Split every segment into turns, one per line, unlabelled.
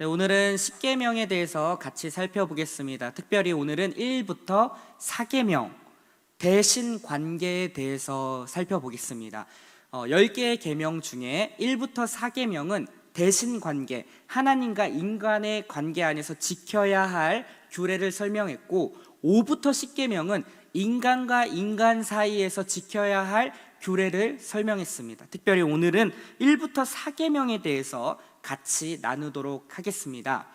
네, 오늘은 십계명에 대해서 같이 살펴보겠습니다. 특별히 오늘은 1부터 4계명, 대신 관계에 대해서 살펴보겠습니다. 10개의 계명 중에 1부터 4계명은 대신 관계, 하나님과 인간의 관계 안에서 지켜야 할 규례를 설명했고, 5부터 10계명은 인간과 인간 사이에서 지켜야 할 규례를 설명했습니다. 특별히 오늘은 1부터 4계명에 대해서 같이 나누도록 하겠습니다.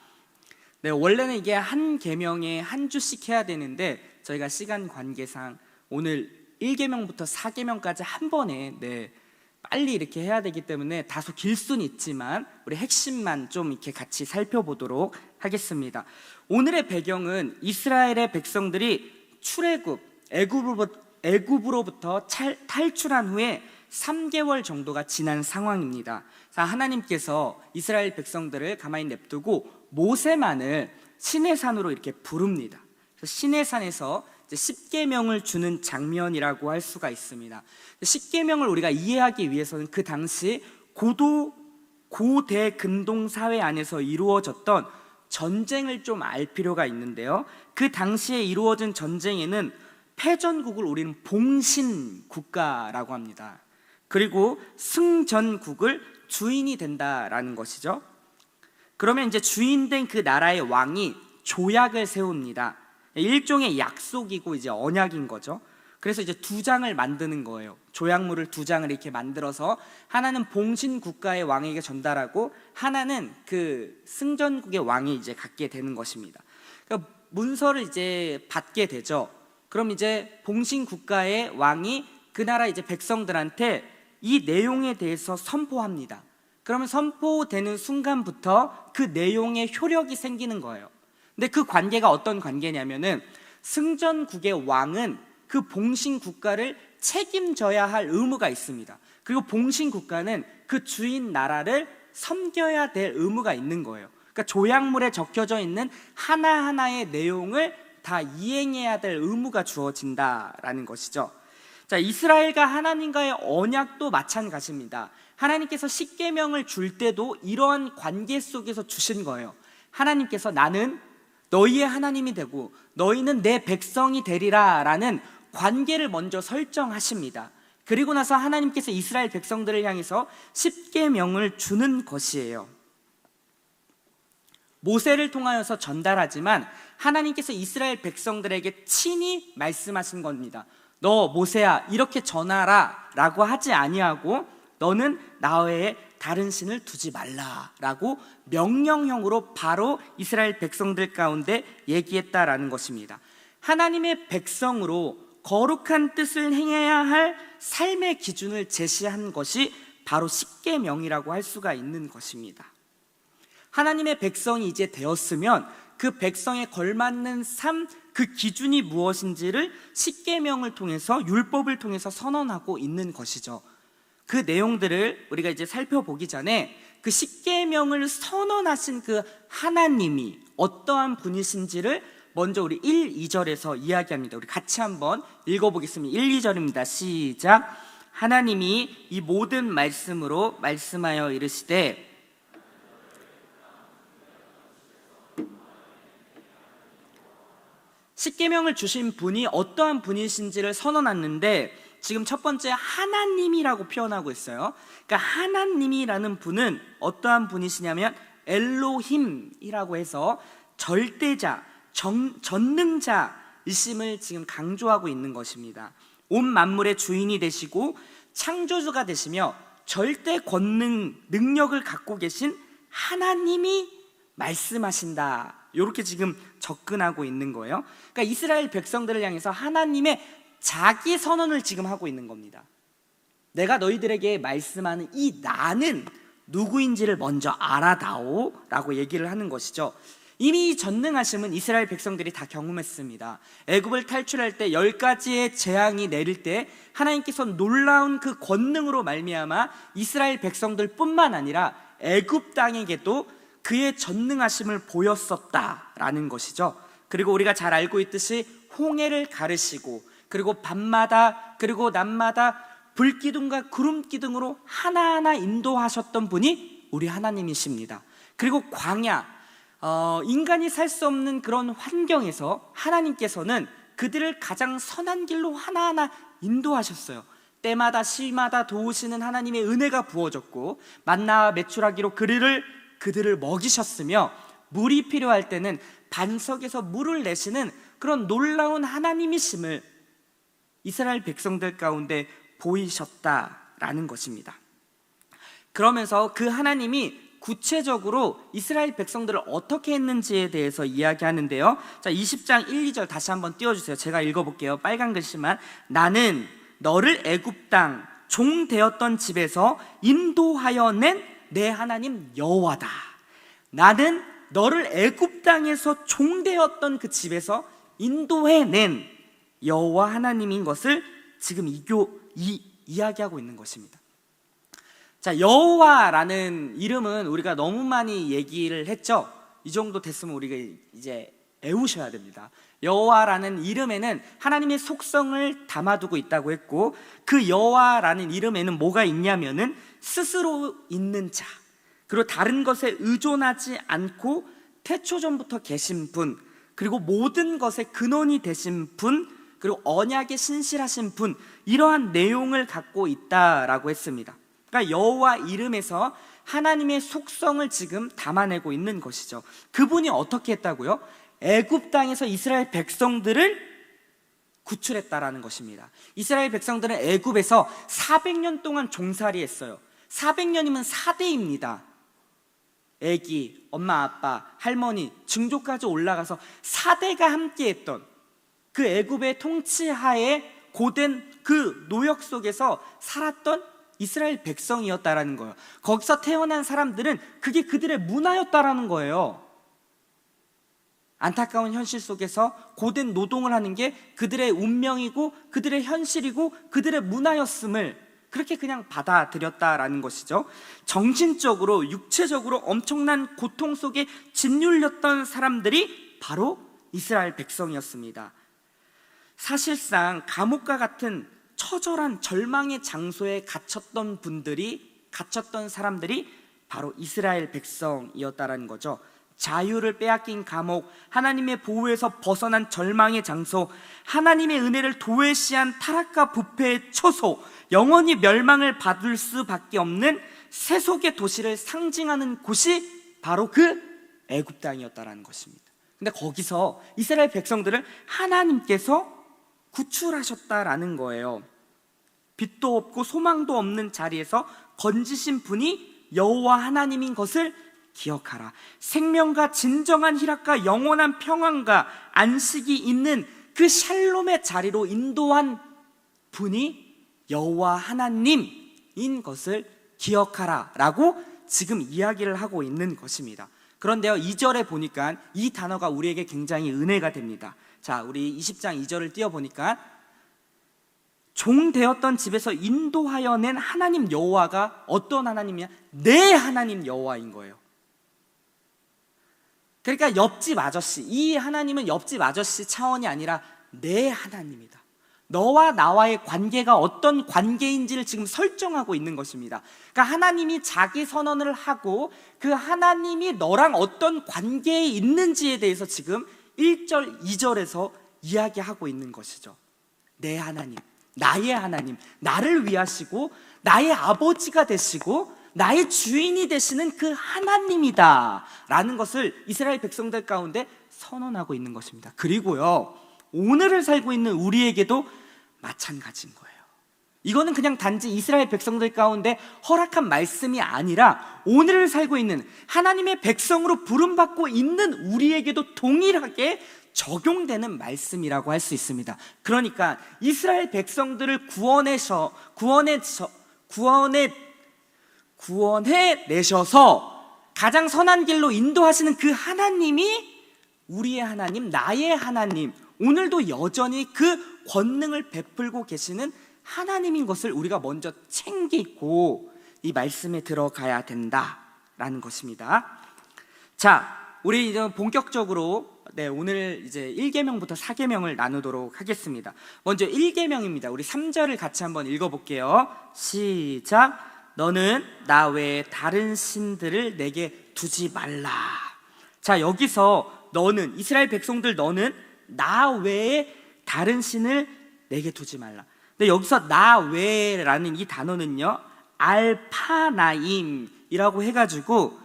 네, 원래는 이게 한 계명에 한 주씩 해야 되는데 저희가 시간 관계상 오늘 1계명부터 4계명까지 한 번에 빨리 이렇게 해야 되기 때문에 다소 길 수는 있지만 우리 핵심만 좀 이렇게 같이 살펴보도록 하겠습니다. 오늘의 배경은 이스라엘의 백성들이 출애굽, 애굽으로부터 탈출한 후에 3개월 정도가 지난 상황입니다. 하나님께서 이스라엘 백성들을 가만히 냅두고 모세만을 시내산으로 이렇게 부릅니다. 시내산에서 10계명을 주는 장면이라고 할 수가 있습니다. 10계명을 우리가 이해하기 위해서는 그 당시 고대 근동 사회 안에서 이루어졌던 전쟁을 좀 알 필요가 있는데요, 그 당시에 이루어진 전쟁에는 패전국을 우리는 봉신국가라고 합니다. 그리고 승전국을 주인이 된다라는 것이죠. 그러면 이제 주인된 그 나라의 왕이 조약을 세웁니다. 일종의 약속이고 이제 언약인 거죠. 그래서 이제 2장을 만드는 거예요. 조약물을 2장을 이렇게 만들어서 하나는 봉신 국가의 왕에게 전달하고 하나는 그 승전국의 왕이 이제 갖게 되는 것입니다. 그러니까 문서를 이제 받게 되죠. 그럼 이제 봉신 국가의 왕이 그 나라 이제 백성들한테 이 내용에 대해서 선포합니다. 그러면 선포되는 순간부터 그 내용에 효력이 생기는 거예요. 근데 그 관계가 어떤 관계냐면은 승전국의 왕은 그 봉신 국가를 책임져야 할 의무가 있습니다. 그리고 봉신 국가는 그 주인 나라를 섬겨야 될 의무가 있는 거예요. 그러니까 조약물에 적혀져 있는 하나하나의 내용을 다 이행해야 될 의무가 주어진다라는 것이죠. 자, 이스라엘과 하나님과의 언약도 마찬가지입니다. 하나님께서 십계명을 줄 때도 이러한 관계 속에서 주신 거예요. 하나님께서 나는 너희의 하나님이 되고 너희는 내 백성이 되리라 라는 관계를 먼저 설정하십니다. 그리고 나서 하나님께서 이스라엘 백성들을 향해서 십계명을 주는 것이에요. 모세를 통하여서 전달하지만 하나님께서 이스라엘 백성들에게 친히 말씀하신 겁니다. 너 모세야 이렇게 전하라 라고 하지 아니하고 너는 나 외에 다른 신을 두지 말라 라고 명령형으로 바로 이스라엘 백성들 가운데 얘기했다라는 것입니다. 하나님의 백성으로 거룩한 뜻을 행해야 할 삶의 기준을 제시한 것이 바로 십계명이라고 할 수가 있는 것입니다. 하나님의 백성이 이제 되었으면 그 백성에 걸맞는 삶, 그 기준이 무엇인지를 십계명을 통해서, 율법을 통해서 선언하고 있는 것이죠. 그 내용들을 우리가 이제 살펴보기 전에 그 십계명을 선언하신 그 하나님이 어떠한 분이신지를 먼저 우리 1, 2절에서 이야기합니다. 우리 같이 한번 읽어보겠습니다. 1, 2절입니다. 시작. 하나님이 이 모든 말씀으로 말씀하여 이르시되 십계명을 주신 분이 어떠한 분이신지를 선언했는데 지금 첫 번째 하나님이라고 표현하고 있어요. 그러니까 하나님이라는 분은 어떠한 분이시냐면 엘로힘이라고 해서 절대자, 전능자이심을 지금 강조하고 있는 것입니다. 온 만물의 주인이 되시고 창조주가 되시며 절대 권능, 능력을 갖고 계신 하나님이 말씀하신다, 이렇게 지금 접근하고 있는 거예요. 그러니까 이스라엘 백성들을 향해서 하나님의 자기 선언을 지금 하고 있는 겁니다. 내가 너희들에게 말씀하는 이 나는 누구인지를 먼저 알아다오 라고 얘기를 하는 것이죠. 이미 이 전능하심은 이스라엘 백성들이 다 경험했습니다. 애굽을 탈출할 때 10가지의 재앙이 내릴 때 하나님께서 놀라운 그 권능으로 말미암아 이스라엘 백성들 뿐만 아니라 애굽 땅에게도 그의 전능하심을 보였었다라는 것이죠. 그리고 우리가 잘 알고 있듯이 홍해를 가르시고 그리고 밤마다 그리고 낮마다 불기둥과 구름기둥으로 하나하나 인도하셨던 분이 우리 하나님이십니다. 그리고 광야, 인간이 살 수 없는 그런 환경에서 하나님께서는 그들을 가장 선한 길로 하나하나 인도하셨어요. 때마다 시마다 도우시는 하나님의 은혜가 부어졌고 만나와 메추라기로 그들을 먹이셨으며 물이 필요할 때는 반석에서 물을 내시는 그런 놀라운 하나님이심을 이스라엘 백성들 가운데 보이셨다라는 것입니다. 그러면서 그 하나님이 구체적으로 이스라엘 백성들을 어떻게 했는지에 대해서 이야기하는데요. 자, 20장 1, 2절 다시 한번 띄워주세요. 제가 읽어볼게요. 빨간 글씨만. 나는 너를 애굽 땅 종 되었던 집에서 인도하여 낸 내 하나님 여호와다. 나는 너를 애굽 땅에서 종 되었던 그 집에서 인도해낸 여호와 하나님인 것을 지금 이야기하고 있는 것입니다. 자, 여호와라는 이름은 우리가 너무 많이 얘기를 했죠. 이 정도 됐으면 우리가 이제 외우셔야 됩니다. 여호와라는 이름에는 하나님의 속성을 담아두고 있다고 했고, 그 여호와라는 이름에는 뭐가 있냐면은 스스로 있는 자, 그리고 다른 것에 의존하지 않고 태초전부터 계신 분, 그리고 모든 것의 근원이 되신 분, 그리고 언약에 신실하신 분, 이러한 내용을 갖고 있다라고 했습니다. 그러니까 여호와 이름에서 하나님의 속성을 지금 담아내고 있는 것이죠. 그분이 어떻게 했다고요? 애굽 땅에서 이스라엘 백성들을 구출했다라는 것입니다. 이스라엘 백성들은 애굽에서 400년 동안 종살이했어요. 400년이면 4대입니다. 애기, 엄마, 아빠, 할머니, 증조까지 올라가서 4대가 함께했던 그 애굽의 통치하에 고된 그 노역 속에서 살았던 이스라엘 백성이었다라는 거예요. 거기서 태어난 사람들은 그게 그들의 문화였다라는 거예요. 안타까운 현실 속에서 고된 노동을 하는 게 그들의 운명이고 그들의 현실이고 그들의 문화였음을 그렇게 그냥 받아들였다라는 것이죠. 정신적으로 육체적으로 엄청난 고통 속에 짓눌렸던 사람들이 바로 이스라엘 백성이었습니다. 사실상 감옥과 같은 처절한 절망의 장소에 갇혔던 사람들이 바로 이스라엘 백성이었다라는 거죠. 자유를 빼앗긴 감옥, 하나님의 보호에서 벗어난 절망의 장소, 하나님의 은혜를 도외시한 타락과 부패의 초소, 영원히 멸망을 받을 수밖에 없는 세속의 도시를 상징하는 곳이 바로 그 애굽 땅이었다라는 것입니다. 근데 거기서 이스라엘 백성들을 하나님께서 구출하셨다라는 거예요. 빛도 없고 소망도 없는 자리에서 건지신 분이 여호와 하나님인 것을 기억하라. 생명과 진정한 희락과 영원한 평안과 안식이 있는 그 샬롬의 자리로 인도한 분이 여호와 하나님인 것을 기억하라 라고 지금 이야기를 하고 있는 것입니다. 그런데요, 2절에 보니까 이 단어가 우리에게 굉장히 은혜가 됩니다. 자, 우리 20장 2절을 띄워보니까 종 되었던 집에서 인도하여 낸 하나님 여호와가 어떤 하나님이냐? 내 하나님 여호와인 거예요. 그러니까 옆집 아저씨, 이 하나님은 옆집 아저씨 차원이 아니라 내 하나님이다. 너와 나와의 관계가 어떤 관계인지를 지금 설정하고 있는 것입니다. 그러니까 하나님이 자기 선언을 하고 그 하나님이 너랑 어떤 관계에 있는지에 대해서 지금 1절, 2절에서 이야기하고 있는 것이죠. 내 하나님, 나의 하나님, 나를 위하시고 나의 아버지가 되시고 나의 주인이 되시는 그 하나님이다 라는 것을 이스라엘 백성들 가운데 선언하고 있는 것입니다. 그리고요, 오늘을 살고 있는 우리에게도 마찬가지인 거예요. 이거는 그냥 단지 이스라엘 백성들 가운데 허락한 말씀이 아니라 오늘을 살고 있는 하나님의 백성으로 부름받고 있는 우리에게도 동일하게 적용되는 말씀이라고 할 수 있습니다. 그러니까 이스라엘 백성들을 구원해내셔서 가장 선한 길로 인도하시는 그 하나님이 우리의 하나님, 나의 하나님, 오늘도 여전히 그 권능을 베풀고 계시는 하나님인 것을 우리가 먼저 챙기고 이 말씀에 들어가야 된다라는 것입니다. 자, 우리 이제 본격적으로 오늘 이제 1계명부터 4계명을 나누도록 하겠습니다. 먼저 1계명입니다. 우리 3절을 같이 한번 읽어볼게요. 시작. 너는 나 외에 다른 신들을 내게 두지 말라. 자, 여기서 너는, 이스라엘 백성들 너는 나 외에 다른 신을 내게 두지 말라. 근데 여기서 나 외라는 이 단어는요, 알파나임이라고 해가지고,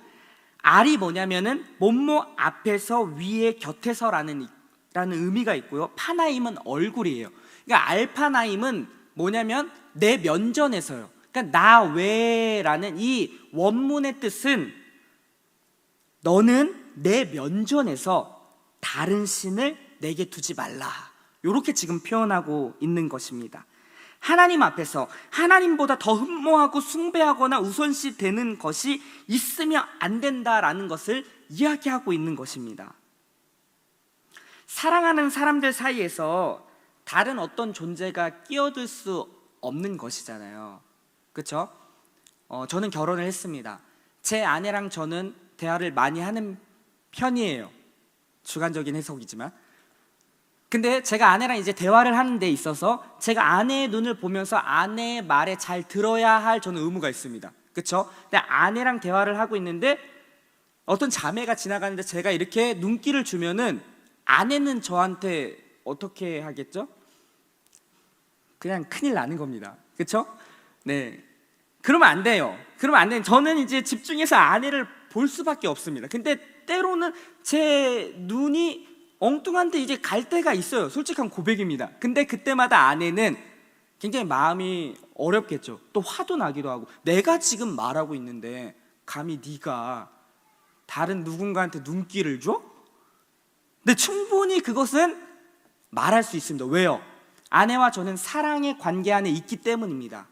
알이 뭐냐면은 뭐뭐 앞에서, 위에, 곁에서라는 의미가 있고요, 파나임은 얼굴이에요. 그러니까 알파나임은 뭐냐면 내 면전에서요. 그러니까 나 외라는 이 원문의 뜻은 너는 내 면전에서 다른 신을 내게 두지 말라, 이렇게 지금 표현하고 있는 것입니다. 하나님 앞에서 하나님보다 더 흠모하고 숭배하거나 우선시 되는 것이 있으면 안 된다라는 것을 이야기하고 있는 것입니다. 사랑하는 사람들 사이에서 다른 어떤 존재가 끼어들 수 없는 것이잖아요. 그렇죠? 저는 결혼을 했습니다. 제 아내랑 저는 대화를 많이 하는 편이에요. 주관적인 해석이지만. 근데 제가 아내랑 이제 대화를 하는 데 있어서 제가 아내의 눈을 보면서 아내의 말에 잘 들어야 할 저는 의무가 있습니다. 그렇죠? 근데 아내랑 대화를 하고 있는데 어떤 자매가 지나가는데 제가 이렇게 눈길을 주면은 아내는 저한테 어떻게 하겠죠? 그냥 큰일 나는 겁니다. 그렇죠? 네. 그러면 안 돼요. 그러면 안 돼요. 저는 이제 집중해서 아내를 볼 수밖에 없습니다. 근데 때로는 제 눈이 엉뚱한데 이제 갈 때가 있어요. 솔직한 고백입니다. 근데 그때마다 아내는 굉장히 마음이 어렵겠죠. 또 화도 나기도 하고, 내가 지금 말하고 있는데 감히 네가 다른 누군가한테 눈길을 줘? 근데 충분히 그것은 말할 수 있습니다. 왜요? 아내와 저는 사랑의 관계 안에 있기 때문입니다.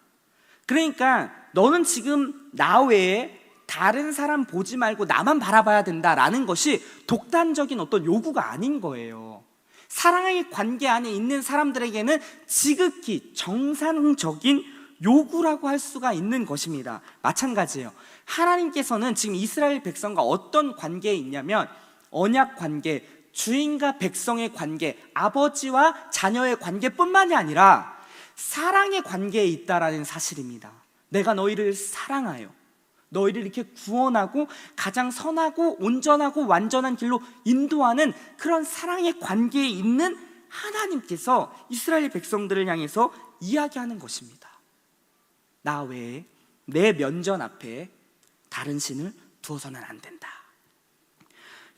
그러니까 너는 지금 나 외에 다른 사람 보지 말고 나만 바라봐야 된다라는 것이 독단적인 어떤 요구가 아닌 거예요. 사랑의 관계 안에 있는 사람들에게는 지극히 정상적인 요구라고 할 수가 있는 것입니다. 마찬가지예요. 하나님께서는 지금 이스라엘 백성과 어떤 관계에 있냐면 언약 관계, 주인과 백성의 관계, 아버지와 자녀의 관계뿐만이 아니라 사랑의 관계에 있다라는 사실입니다. 내가 너희를 사랑하여 너희를 이렇게 구원하고 가장 선하고 온전하고 완전한 길로 인도하는 그런 사랑의 관계에 있는 하나님께서 이스라엘 백성들을 향해서 이야기하는 것입니다. 나 외에 내 면전 앞에 다른 신을 두어서는 안 된다.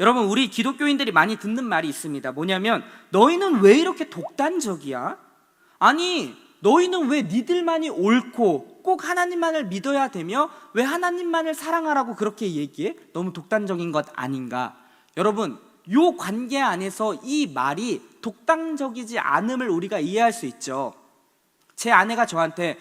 여러분, 우리 기독교인들이 많이 듣는 말이 있습니다. 뭐냐면 너희는 왜 이렇게 독단적이야? 아니, 너희는 왜 니들만이 옳고 꼭 하나님만을 믿어야 되며 왜 하나님만을 사랑하라고 그렇게 얘기해? 너무 독단적인 것 아닌가? 여러분, 이 관계 안에서 이 말이 독단적이지 않음을 우리가 이해할 수 있죠. 제 아내가 저한테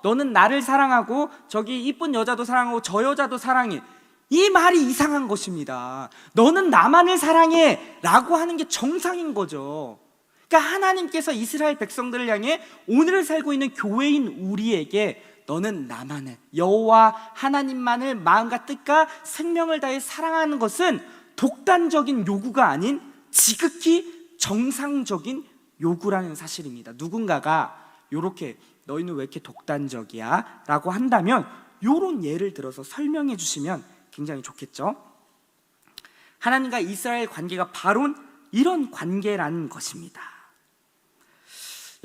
너는 나를 사랑하고 저기 이쁜 여자도 사랑하고 저 여자도 사랑해, 이 말이 이상한 것입니다. 너는 나만을 사랑해 라고 하는 게 정상인 거죠. 그러니까 하나님께서 이스라엘 백성들을 향해 오늘 살고 있는 교회인 우리에게 너는 나만을, 여호와 하나님만을 마음과 뜻과 생명을 다해 사랑하는 것은 독단적인 요구가 아닌 지극히 정상적인 요구라는 사실입니다. 누군가가 이렇게 너희는 왜 이렇게 독단적이야? 라고 한다면 이런 예를 들어서 설명해 주시면 굉장히 좋겠죠. 하나님과 이스라엘 관계가 바로 이런 관계라는 것입니다.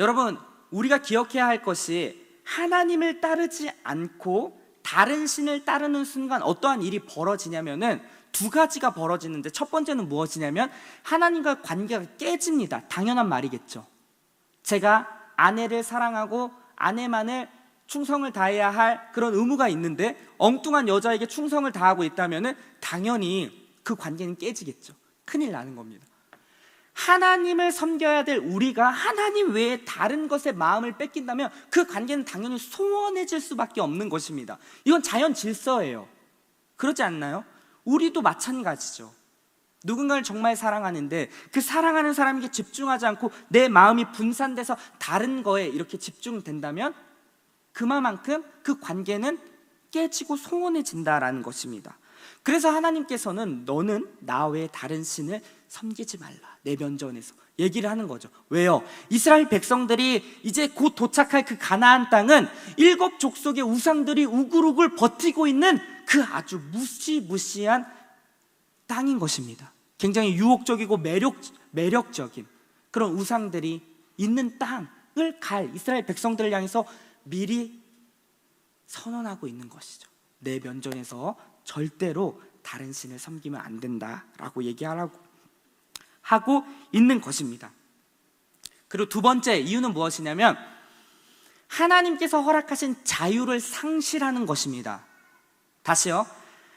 여러분, 우리가 기억해야 할 것이 하나님을 따르지 않고 다른 신을 따르는 순간 어떠한 일이 벌어지냐면은 두 가지가 벌어지는데, 첫 번째는 무엇이냐면 하나님과 관계가 깨집니다. 당연한 말이겠죠. 제가 아내를 사랑하고 아내만을 충성을 다해야 할 그런 의무가 있는데 엉뚱한 여자에게 충성을 다하고 있다면은 당연히 그 관계는 깨지겠죠. 큰일 나는 겁니다. 하나님을 섬겨야 될 우리가 하나님 외에 다른 것에 마음을 뺏긴다면 그 관계는 당연히 소원해질 수밖에 없는 것입니다. 이건 자연 질서예요. 그렇지 않나요? 우리도 마찬가지죠. 누군가를 정말 사랑하는데 그 사랑하는 사람에게 집중하지 않고 내 마음이 분산돼서 다른 거에 이렇게 집중된다면 그만큼 그 관계는 깨지고 소원해진다라는 것입니다. 그래서 하나님께서는 너는 나 외에 다른 신을 섬기지 말라, 내 면전에서 얘기를 하는 거죠. 왜요? 이스라엘 백성들이 이제 곧 도착할 그 가나안 땅은 7 족속의 우상들이 우글우글 버티고 있는 그 아주 무시무시한 땅인 것입니다. 굉장히 유혹적이고 매력적인 그런 우상들이 있는 땅을 갈 이스라엘 백성들을 향해서 미리 선언하고 있는 것이죠. 내 면전에서 절대로 다른 신을 섬기면 안 된다라고 얘기하라고 하고 있는 것입니다. 그리고 두 번째 이유는 무엇이냐면 하나님께서 허락하신 자유를 상실하는 것입니다. 다시요.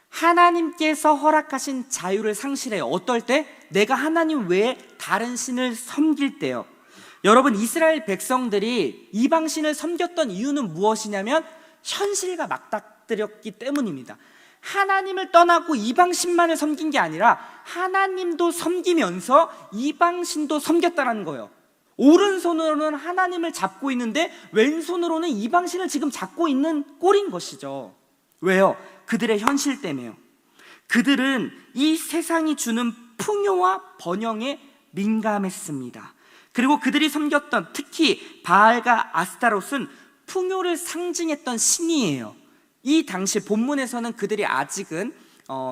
하나님께서 허락하신 자유를 상실해요. 어떨 때? 내가 하나님 외에 다른 신을 섬길 때요. 여러분, 이스라엘 백성들이 이방신을 섬겼던 이유는 무엇이냐면 현실과 맞닥뜨렸기 때문입니다. 하나님을 떠나고 이방신만을 섬긴 게 아니라 하나님도 섬기면서 이방신도 섬겼다는 거예요. 오른손으로는 하나님을 잡고 있는데 왼손으로는 이방신을 지금 잡고 있는 꼴인 것이죠. 왜요? 그들의 현실 때문에요. 그들은 이 세상이 주는 풍요와 번영에 민감했습니다. 그리고 그들이 섬겼던 특히 바알과 아스타롯은 풍요를 상징했던 신이에요. 이 당시 본문에서는 그들이 아직은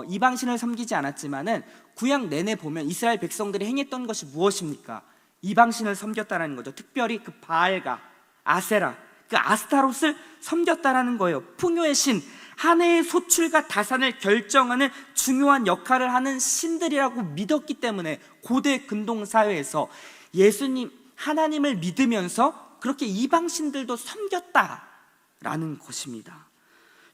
이방신을 섬기지 않았지만은 구약 내내 보면 이스라엘 백성들이 행했던 것이 무엇입니까? 이방신을 섬겼다라는 거죠. 특별히 그 바알과 아세라, 그 아스타롯을 섬겼다라는 거예요. 풍요의 신, 한 해의 소출과 다산을 결정하는 중요한 역할을 하는 신들이라고 믿었기 때문에 고대 근동 사회에서 예수님, 하나님을 믿으면서 그렇게 이방신들도 섬겼다라는 것입니다.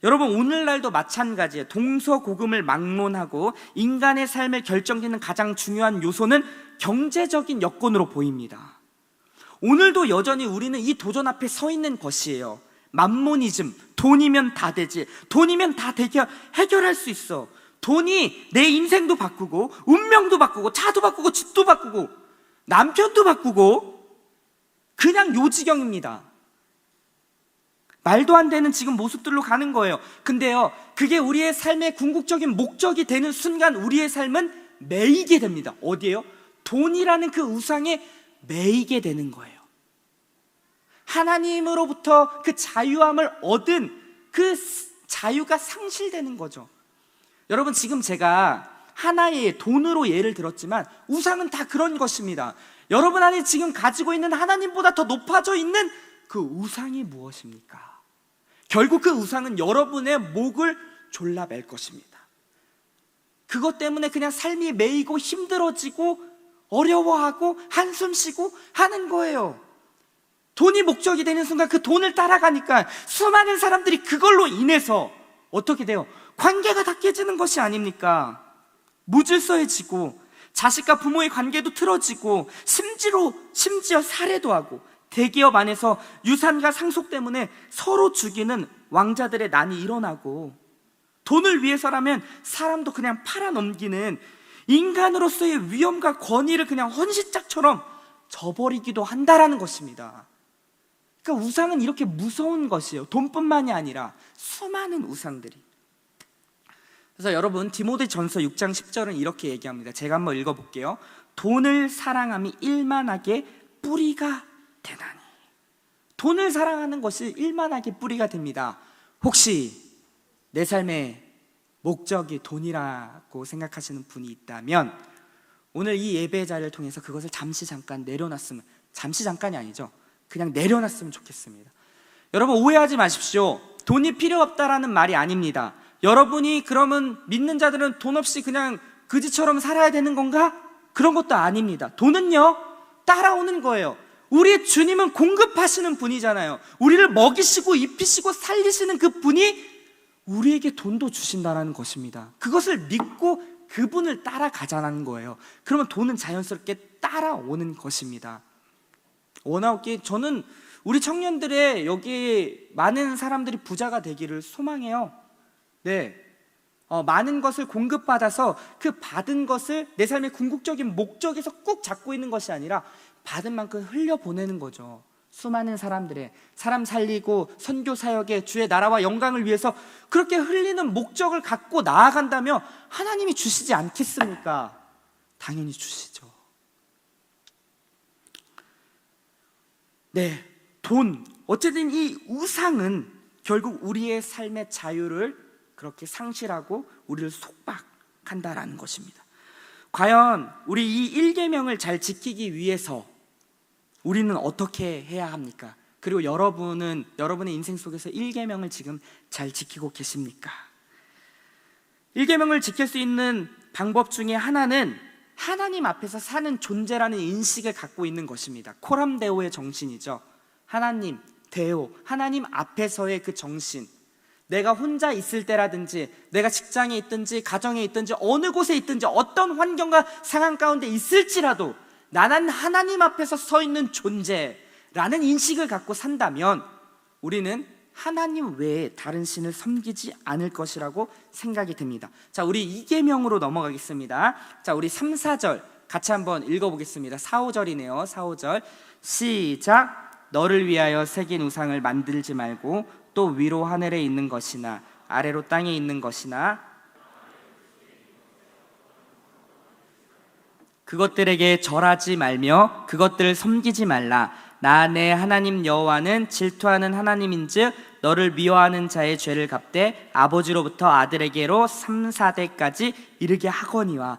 여러분, 오늘날도 마찬가지예요. 동서고금을 막론하고 인간의 삶을 결정짓는 가장 중요한 요소는 경제적인 여건으로 보입니다. 오늘도 여전히 우리는 이 도전 앞에 서 있는 것이에요. 맘모니즘, 돈이면 다 되지, 돈이면 다 해결할 수 있어. 돈이 내 인생도 바꾸고 운명도 바꾸고 차도 바꾸고 집도 바꾸고 남편도 바꾸고 그냥 요 지경입니다. 말도 안 되는 지금 모습들로 가는 거예요. 근데요, 그게 우리의 삶의 궁극적인 목적이 되는 순간 우리의 삶은 매이게 됩니다. 어디에요? 돈이라는 그 우상에 매이게 되는 거예요. 하나님으로부터 그 자유함을 얻은 그 자유가 상실되는 거죠. 여러분, 지금 제가 하나의 돈으로 예를 들었지만 우상은 다 그런 것입니다. 여러분 안에 지금 가지고 있는 하나님보다 더 높아져 있는 그 우상이 무엇입니까? 결국 그 우상은 여러분의 목을 졸라맬 것입니다. 그것 때문에 그냥 삶이 매이고 힘들어지고 어려워하고 한숨 쉬고 하는 거예요. 돈이 목적이 되는 순간 그 돈을 따라가니까 수많은 사람들이 그걸로 인해서 어떻게 돼요? 관계가 다 깨지는 것이 아닙니까? 무질서해지고 자식과 부모의 관계도 틀어지고 심지어 살해도 하고 대기업 안에서 유산과 상속 때문에 서로 죽이는 왕자들의 난이 일어나고 돈을 위해서라면 사람도 그냥 팔아넘기는 인간으로서의 위엄과 권위를 그냥 헌시짝처럼 저버리기도 한다라는 것입니다. 그러니까 우상은 이렇게 무서운 것이에요. 돈뿐만이 아니라 수많은 우상들이. 그래서 여러분, 디모데전서 6장 10절은 이렇게 얘기합니다. 제가 한번 읽어볼게요. 돈을 사랑함이 일만하게 뿌리가 되나니. 돈을 사랑하는 것이 일만하게 뿌리가 됩니다. 혹시 내 삶의 목적이 돈이라고 생각하시는 분이 있다면 오늘 이 예배 자리를 통해서 그것을 잠깐 내려놨으면, 잠시 잠깐이 아니죠, 그냥 내려놨으면 좋겠습니다. 여러분, 오해하지 마십시오. 돈이 필요 없다라는 말이 아닙니다. 여러분이 그러면 믿는 자들은 돈 없이 그냥 그지처럼 살아야 되는 건가? 그런 것도 아닙니다. 돈은요, 따라오는 거예요. 우리 주님은 공급하시는 분이잖아요. 우리를 먹이시고 입히시고 살리시는 그 분이 우리에게 돈도 주신다는 것입니다. 그것을 믿고 그분을 따라가자는 거예요. 그러면 돈은 자연스럽게 따라오는 것입니다. 원하옵기, 저는 우리 청년들의 여기 많은 사람들이 부자가 되기를 소망해요. 네, 많은 것을 공급받아서 그 받은 것을 내 삶의 궁극적인 목적에서 꾹 잡고 있는 것이 아니라 받은 만큼 흘려보내는 거죠. 수많은 사람들의 사람 살리고 선교 사역에 주의 나라와 영광을 위해서 그렇게 흘리는 목적을 갖고 나아간다면 하나님이 주시지 않겠습니까? 당연히 주시죠. 네, 돈, 어쨌든 이 우상은 결국 우리의 삶의 자유를 그렇게 상실하고 우리를 생각한다라는 것입니다. 과연 우리 이 1계명을 잘 지키기 위해서 우리는 어떻게 해야 합니까? 그리고 여러분의 인생 속에서 1계명을 지금 잘 지키고 계십니까? 1계명을 지킬 수 있는 방법 중에 하나는 하나님 앞에서 사는 존재라는 인식을 갖고 있는 것입니다. 코람데오의 정신이죠. 하나님, 데오, 하나님 앞에서의 그 정신. 내가 혼자 있을 때라든지 내가 직장에 있든지 가정에 있든지 어느 곳에 있든지 어떤 환경과 상황 가운데 있을지라도 나는 하나님 앞에서 서 있는 존재라는 인식을 갖고 산다면 우리는 하나님 외에 다른 신을 섬기지 않을 것이라고 생각이 됩니다. 자, 우리 2계명으로 넘어가겠습니다. 자, 우리 3, 4절 같이 한번 읽어보겠습니다. 4, 5절이네요. 4, 5절 시작. 너를 위하여 새긴 우상을 만들지 말고 또 위로 하늘에 있는 것이나 아래로 땅에 있는 것이나 그것들에게 절하지 말며 그것들을 섬기지 말라. 나 내 하나님 여호와는 질투하는 하나님인즉 너를 미워하는 자의 죄를 갚되 아버지로부터 아들에게로 3, 4대까지 이르게 하거니와.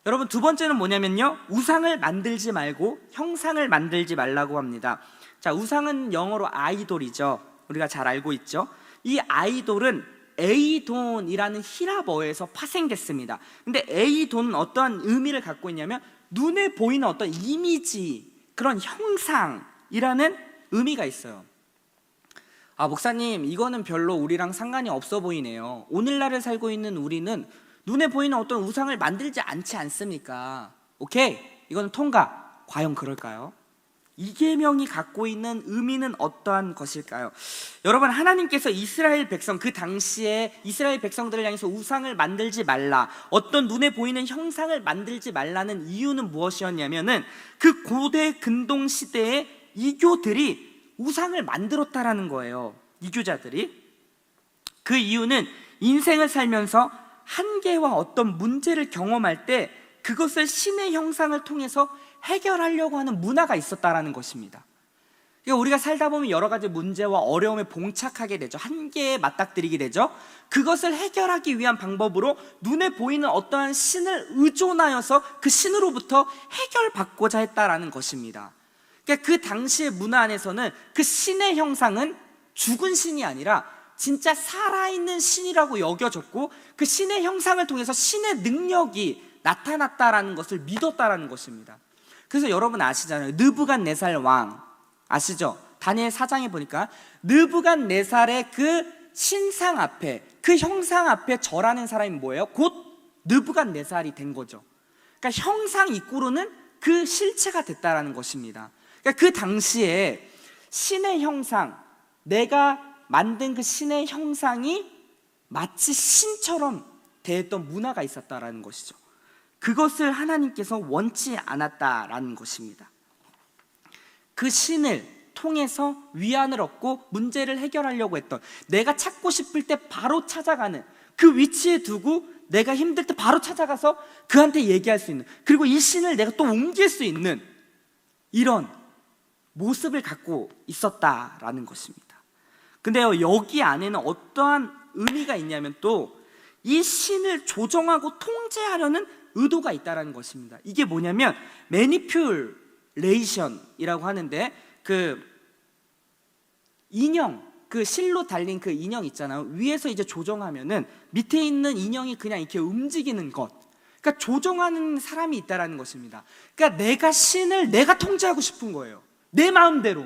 여러분, 두 번째는 뭐냐면요, 우상을 만들지 말고 형상을 만들지 말라고 합니다. 자, 우상은 영어로 아이돌이죠. 우리가 잘 알고 있죠. 이 아이돌은 에이돈이라는 히라버에서 파생됐습니다. 근데 에이돈은 어떠한 의미를 갖고 있냐면 눈에 보이는 어떤 이미지, 그런 형상이라는 의미가 있어요. 아, 목사님, 이거는 별로 우리랑 상관이 없어 보이네요. 오늘날을 살고 있는 우리는 눈에 보이는 어떤 우상을 만들지 않지 않습니까? 오케이, 이거는 통과. 과연 그럴까요? 2계명이 갖고 있는 의미는 어떠한 것일까요? 여러분, 하나님께서 이스라엘 백성, 그 당시에 이스라엘 백성들을 향해서 우상을 만들지 말라, 어떤 눈에 보이는 형상을 만들지 말라는 이유는 무엇이었냐면은 그 고대 근동 시대의 이교들이 우상을 만들었다라는 거예요. 이교자들이. 그 이유는 인생을 살면서 한계와 어떤 문제를 경험할 때 그것을 신의 형상을 통해서 해결하려고 하는 문화가 있었다라는 것입니다. 그러니까 우리가 살다 보면 여러 가지 문제와 어려움에 봉착하게 되죠. 한계에 맞닥뜨리게 되죠. 그것을 해결하기 위한 방법으로 눈에 보이는 어떠한 신을 의존하여서 그 신으로부터 해결받고자 했다라는 것입니다. 그러니까 그 당시의 문화 안에서는 그 신의 형상은 죽은 신이 아니라 진짜 살아있는 신이라고 여겨졌고, 그 신의 형상을 통해서 신의 능력이 나타났다라는 것을 믿었다라는 것입니다. 그래서 여러분 아시잖아요. 느부갓네살 왕 아시죠? 다니엘 4장에 보니까 느부갓네살의 그 신상 앞에, 그 형상 앞에 절하는 사람이 뭐예요? 곧 느부갓네살이 된 거죠. 그러니까 형상 이꾸르는 그 실체가 됐다라는 것입니다. 그러니까 그 당시에 신의 형상, 내가 만든 그 신의 형상이 마치 신처럼 대했던 문화가 있었다라는 것이죠. 그것을 하나님께서 원치 않았다라는 것입니다. 그 신을 통해서 위안을 얻고 문제를 해결하려고 했던, 내가 찾고 싶을 때 바로 찾아가는, 그 위치에 두고 내가 힘들 때 바로 찾아가서 그한테 얘기할 수 있는, 그리고 이 신을 내가 또 옮길 수 있는 이런 모습을 갖고 있었다라는 것입니다. 근데요, 여기 안에는 어떠한 의미가 있냐면 또 이 신을 조정하고 통제하려는 의도가 있다라는 것입니다. 이게 뭐냐면 매니퓰레이션이라고 하는데, 그 인형, 그 실로 달린 그 인형 있잖아요. 위에서 이제 조정하면은 밑에 있는 인형이 그냥 이렇게 움직이는 것, 그러니까 조정하는 사람이 있다라는 것입니다. 그러니까 내가 신을 내가 통제하고 싶은 거예요. 내 마음대로,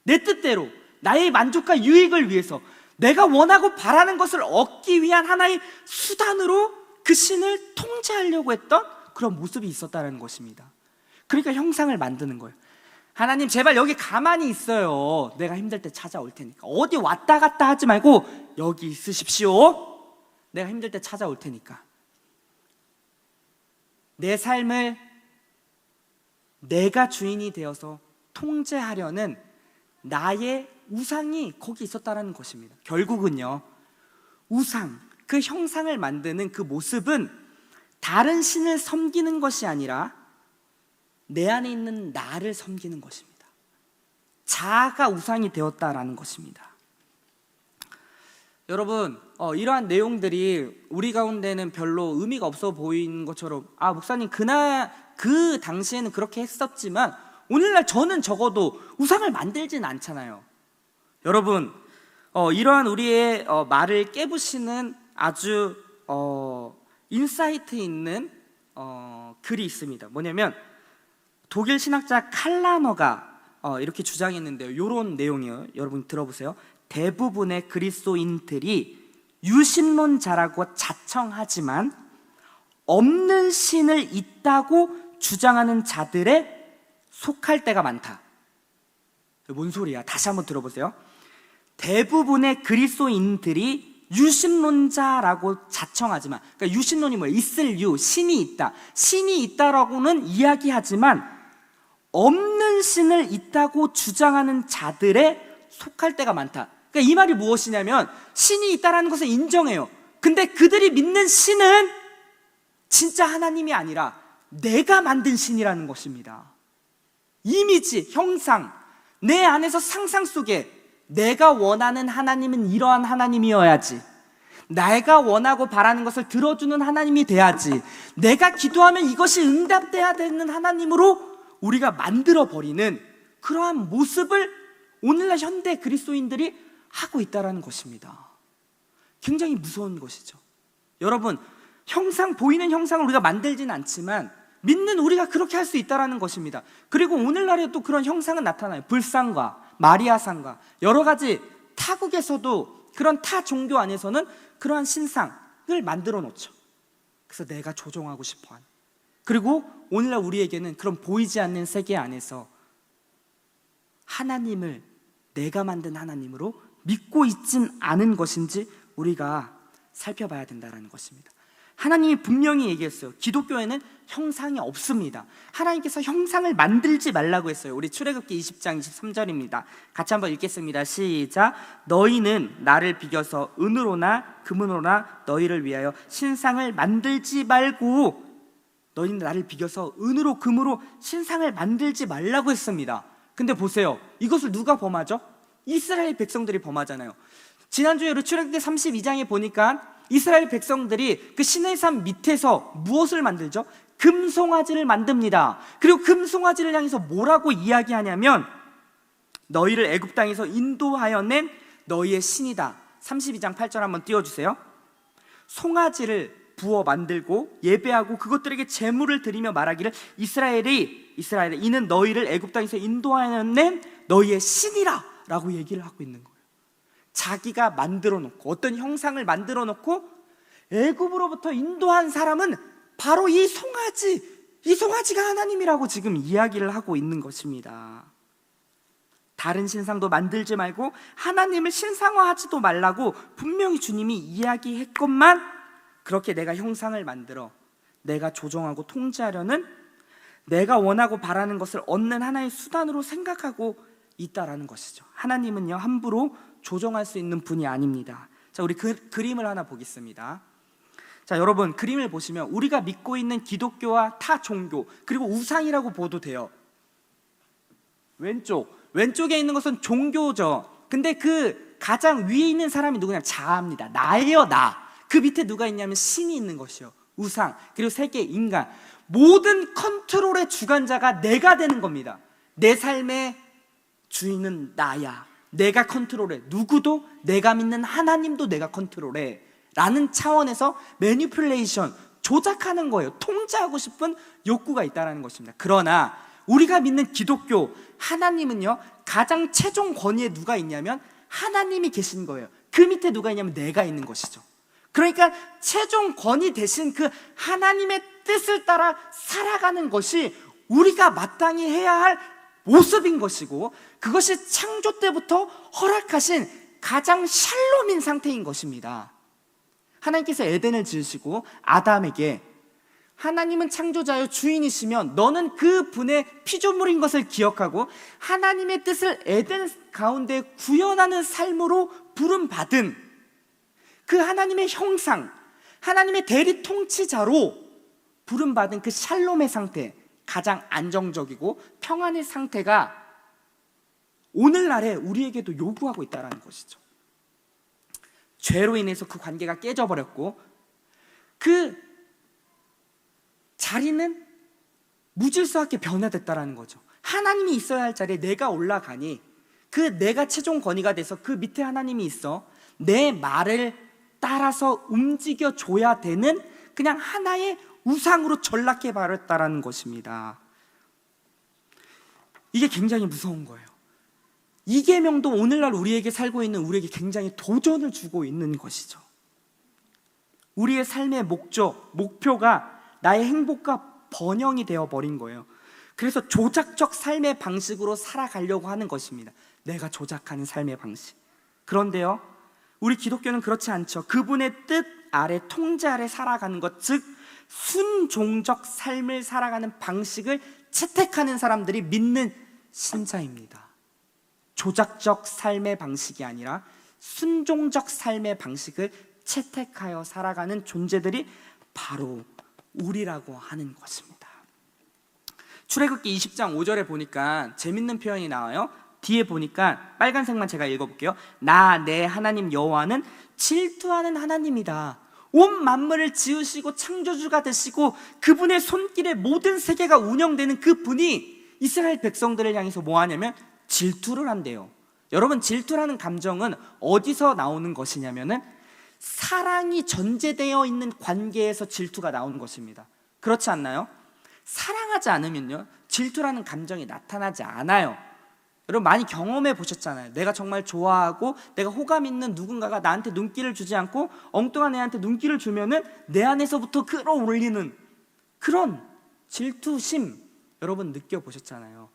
내 뜻대로, 나의 만족과 유익을 위해서 내가 원하고 바라는 것을 얻기 위한 하나의 수단으로 그 신을 통제하려고 했던 그런 모습이 있었다는 것입니다. 그러니까 형상을 만드는 거예요. 하나님, 제발 여기 가만히 있어요. 내가 힘들 때 찾아올 테니까. 어디 왔다 갔다 하지 말고 여기 있으십시오. 내가 힘들 때 찾아올 테니까. 내 삶을 내가 주인이 되어서 통제하려는 나의 우상이 거기 있었다는 것입니다. 결국은요, 우상, 그 형상을 만드는 그 모습은 다른 신을 섬기는 것이 아니라 내 안에 있는 나를 섬기는 것입니다. 자아가 우상이 되었다라는 것입니다. 여러분, 이러한 내용들이 우리 가운데는 별로 의미가 없어 보이는 것처럼, 목사님 그 당시에는 그렇게 했었지만 오늘날 저는 적어도 우상을 만들진 않잖아요. 여러분, 이러한 우리의 말을 깨부시는 아주 인사이트 있는 글이 있습니다. 뭐냐면 독일 신학자 칼라너가 이렇게 주장했는데요. 이런 내용이에요. 여러분 들어보세요. 대부분의 그리스도인들이 유신론자라고 자청하지만 없는 신을 있다고 주장하는 자들에 속할 때가 많다. 뭔 소리야? 다시 한번 들어보세요. 대부분의 그리스도인들이 유신론자라고 자청하지만, 그러니까 유신론이 뭐예요? 있을 유, 신이 있다. 신이 있다라고는 이야기하지만 없는 신을 있다고 주장하는 자들에 속할 때가 많다. 그러니까 이 말이 무엇이냐면 신이 있다라는 것을 인정해요. 근데 그들이 믿는 신은 진짜 하나님이 아니라 내가 만든 신이라는 것입니다. 이미지, 형상, 내 안에서 상상 속에 내가 원하는 하나님은 이러한 하나님이어야지, 내가 원하고 바라는 것을 들어주는 하나님이 돼야지, 내가 기도하면 이것이 응답돼야 되는 하나님으로 우리가 만들어버리는 그러한 모습을 오늘날 현대 그리스도인들이 하고 있다는 것입니다. 굉장히 무서운 것이죠. 여러분, 보이는 형상을 우리가 만들지는 않지만 믿는 우리가 그렇게 할 수 있다는 것입니다. 그리고 오늘날에도 그런 형상은 나타나요. 불상과 마리아상과 여러 가지 타국에서도, 그런 타 종교 안에서는 그러한 신상을 만들어 놓죠. 그래서 내가 조종하고 싶어하는, 그리고 오늘날 우리에게는 그런 보이지 않는 세계 안에서 하나님을 내가 만든 하나님으로 믿고 있진 않은 것인지 우리가 살펴봐야 된다는 것입니다. 하나님이 분명히 얘기했어요. 기독교에는 형상이 없습니다. 하나님께서 형상을 만들지 말라고 했어요. 우리 출애굽기 20장 23절입니다. 같이 한번 읽겠습니다. 시작. 너희는 나를 비겨서 은으로나 금으로나 너희를 위하여 신상을 만들지 말고, 너희는 나를 비겨서 은으로 금으로 신상을 만들지 말라고 했습니다. 근데 보세요. 이것을 누가 범하죠? 이스라엘 백성들이 범하잖아요. 지난주에 우리 출애굽기 32장에 보니까 이스라엘 백성들이 그 시내산 밑에서 무엇을 만들죠? 금송아지를 만듭니다. 그리고 금송아지를 향해서 뭐라고 이야기하냐면 너희를 애굽 땅에서 인도하여 낸 너희의 신이다. 32장 8절 한번 띄워주세요. 송아지를 부어 만들고 예배하고 그것들에게 제물을 드리며 말하기를 이스라엘이 이는 너희를 애굽 땅에서 인도하여 낸 너희의 신이라 라고 얘기를 하고 있는 거예요. 자기가 만들어 놓고, 어떤 형상을 만들어 놓고 애굽으로부터 인도한 사람은 바로 이 송아지가 하나님이라고 지금 이야기를 하고 있는 것입니다. 다른 신상도 만들지 말고 하나님을 신상화하지도 말라고 분명히 주님이 이야기했건만, 그렇게 내가 형상을 만들어 내가 조종하고 통제하려는, 내가 원하고 바라는 것을 얻는 하나의 수단으로 생각하고 있다라는 것이죠. 하나님은요, 함부로 조종할 수 있는 분이 아닙니다. 자, 우리 그림을 하나 보겠습니다. 자, 여러분, 그림을 보시면 우리가 믿고 있는 기독교와 타 종교, 그리고 우상이라고 보도 돼요. 왼쪽에 있는 것은 종교죠. 근데 그 가장 위에 있는 사람이 누구냐면 자아입니다. 나예요, 나. 그 밑에 누가 있냐면 신이 있는 것이요, 우상. 그리고 세계, 인간, 모든 컨트롤의 주관자가 내가 되는 겁니다. 내 삶의 주인은 나야. 내가 컨트롤해. 누구도, 내가 믿는 하나님도 내가 컨트롤해 라는 차원에서 매니플레이션, 조작하는 거예요. 통제하고 싶은 욕구가 있다는 것입니다. 그러나 우리가 믿는 기독교 하나님은요, 가장 최종 권위에 누가 있냐면 하나님이 계신 거예요. 그 밑에 누가 있냐면 내가 있는 것이죠. 그러니까 최종 권위 대신 그 하나님의 뜻을 따라 살아가는 것이 우리가 마땅히 해야 할 모습인 것이고, 그것이 창조 때부터 허락하신 가장 샬롬인 상태인 것입니다. 하나님께서 에덴을 지으시고 아담에게, 하나님은 창조자요 주인이시면 너는 그 분의 피조물인 것을 기억하고 하나님의 뜻을 에덴 가운데 구현하는 삶으로 부름받은 그 하나님의 형상, 하나님의 대리 통치자로 부름받은 그 샬롬의 상태, 가장 안정적이고 평안의 상태가 오늘날에 우리에게도 요구하고 있다는 것이죠. 죄로 인해서 그 관계가 깨져버렸고, 그 자리는 무질서하게 변화됐다라는 거죠. 하나님이 있어야 할 자리에 내가 올라가니 그 내가 최종 권위가 돼서 그 밑에 하나님이 있어 내 말을 따라서 움직여 줘야 되는 그냥 하나의 우상으로 전락해 버렸다라는 것입니다. 이게 굉장히 무서운 거예요. 이 계명도 오늘날 우리에게 살고 있는 우리에게 굉장히 도전을 주고 있는 것이죠. 우리의 삶의 목적, 목표가 나의 행복과 번영이 되어버린 거예요. 그래서 조작적 삶의 방식으로 살아가려고 하는 것입니다. 내가 조작하는 삶의 방식. 그런데요, 우리 기독교는 그렇지 않죠. 그분의 뜻 아래, 통제 아래 살아가는 것, 즉 순종적 삶을 살아가는 방식을 채택하는 사람들이 믿는 신자입니다. 조작적 삶의 방식이 아니라 순종적 삶의 방식을 채택하여 살아가는 존재들이 바로 우리라고 하는 것입니다. 출애굽기 20장 5절에 보니까 재밌는 표현이 나와요. 뒤에 보니까 빨간색만 제가 읽어볼게요. 나 내 하나님 여호와는 질투하는 하나님이다. 온 만물을 지으시고 창조주가 되시고 그분의 손길에 모든 세계가 운영되는 그분이 이스라엘 백성들을 향해서 뭐 하냐면 질투를 한대요. 여러분, 질투라는 감정은 어디서 나오는 것이냐면은 사랑이 전제되어 있는 관계에서 질투가 나오는 것입니다. 그렇지 않나요? 사랑하지 않으면요, 질투라는 감정이 나타나지 않아요. 여러분 많이 경험해 보셨잖아요. 내가 정말 좋아하고 내가 호감 있는 누군가가 나한테 눈길을 주지 않고 엉뚱한 애한테 눈길을 주면은 내 안에서부터 끌어올리는 그런 질투심, 여러분 느껴보셨잖아요.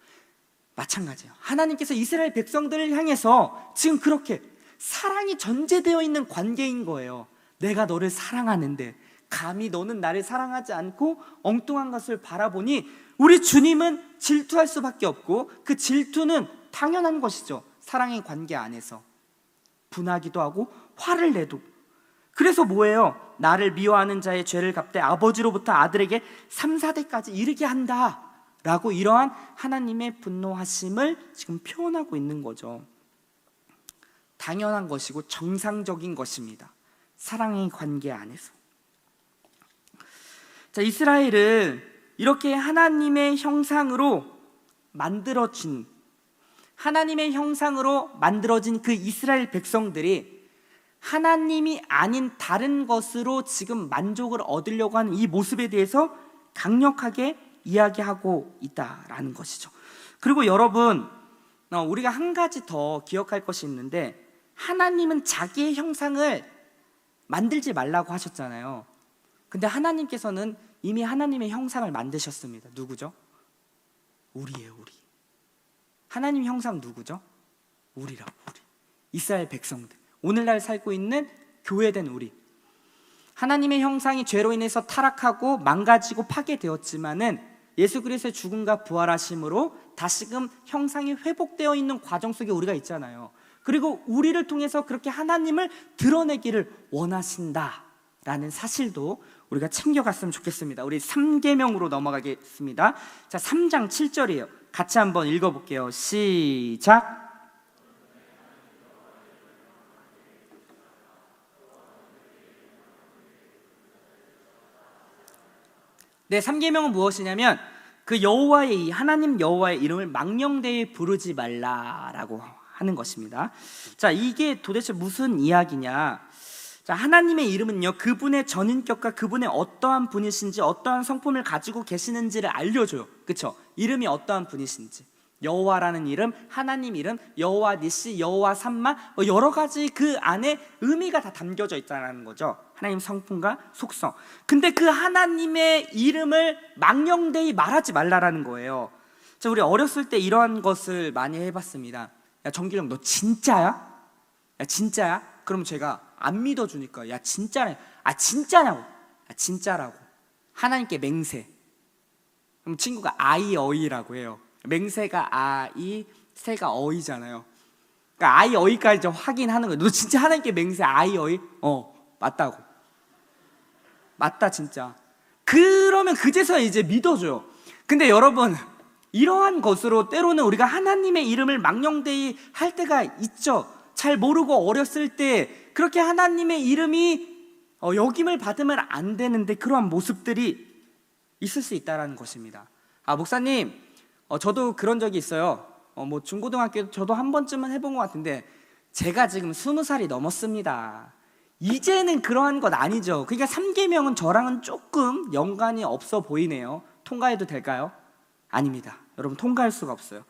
마찬가지예요. 하나님께서 이스라엘 백성들을 향해서 지금 그렇게 사랑이 전제되어 있는 관계인 거예요. 내가 너를 사랑하는데 감히 너는 나를 사랑하지 않고 엉뚱한 것을 바라보니 우리 주님은 질투할 수밖에 없고, 그 질투는 당연한 것이죠. 사랑의 관계 안에서 분하기도 하고 화를 내도. 그래서 뭐예요? 나를 미워하는 자의 죄를 갚되 아버지로부터 아들에게 3, 4대까지 이르게 한다 라고 이러한 하나님의 분노하심을 지금 표현하고 있는 거죠. 당연한 것이고 정상적인 것입니다. 사랑의 관계 안에서. 자, 이스라엘은 이렇게 하나님의 형상으로 만들어진 그 이스라엘 백성들이 하나님이 아닌 다른 것으로 지금 만족을 얻으려고 하는 이 모습에 대해서 강력하게 이야기하고 있다라는 것이죠. 그리고 여러분, 우리가 한 가지 더 기억할 것이 있는데, 하나님은 자기의 형상을 만들지 말라고 하셨잖아요. 근데 하나님께서는 이미 하나님의 형상을 만드셨습니다. 누구죠? 우리예요, 우리. 하나님 형상 누구죠? 우리라고, 우리. 이스라엘 백성들. 오늘날 살고 있는 교회된 우리. 하나님의 형상이 죄로 인해서 타락하고 망가지고 파괴되었지만은 예수 그리스도의 죽음과 부활하심으로 다시금 형상이 회복되어 있는 과정 속에 우리가 있잖아요. 그리고 우리를 통해서 그렇게 하나님을 드러내기를 원하신다라는 사실도 우리가 챙겨갔으면 좋겠습니다. 우리 3계명으로 넘어가겠습니다. 자, 3장 7절이에요. 같이 한번 읽어볼게요. 시작. 네, 3계명은 무엇이냐면 그 여호와의 하나님 여호와의 이름을 망령되이 부르지 말라라고 하는 것입니다. 자, 이게 도대체 무슨 이야기냐? 자, 하나님의 이름은요, 그분의 전인격과 그분의 어떠한 분이신지, 어떠한 성품을 가지고 계시는지를 알려줘요. 그렇죠? 이름이 어떠한 분이신지. 여호와라는 이름, 하나님 이름, 여호와 니시, 여호와 삼마, 여러 가지 그 안에 의미가 다 담겨져 있다는 거죠. 하나님 성품과 속성. 근데 그 하나님의 이름을 망령되이 말하지 말라라는 거예요. 자, 우리 어렸을 때 이러한 것을 많이 해봤습니다. 야, 정기령 너 진짜야? 야, 진짜야? 그럼 제가 안 믿어주니까 야, 진짜네. 아, 진짜냐고. 아, 진짜라고. 하나님께 맹세. 그럼 친구가 아이 어이라고 해요. 맹세가 아이, 세가 어이잖아요. 그러니까 아이 어이까지 좀 확인하는 거예요. 너 진짜 하나님께 맹세 아이 어이? 맞다고. 맞다 진짜. 그러면 그제서야 이제 믿어줘요. 근데 여러분, 이러한 것으로 때로는 우리가 하나님의 이름을 망령되이 할 때가 있죠. 잘 모르고 어렸을 때 그렇게 하나님의 이름이 여김을 받으면 안 되는데 그러한 모습들이 있을 수 있다는 것입니다. 목사님, 저도 그런 적이 있어요. 뭐 중고등학교 저도 한 번쯤은 해본 것 같은데 제가 지금 20살이 넘었습니다. 이제는 그러한 것 아니죠. 그러니까 3계명은 저랑은 조금 연관이 없어 보이네요. 통과해도 될까요? 아닙니다. 여러분, 통과할 수가 없어요.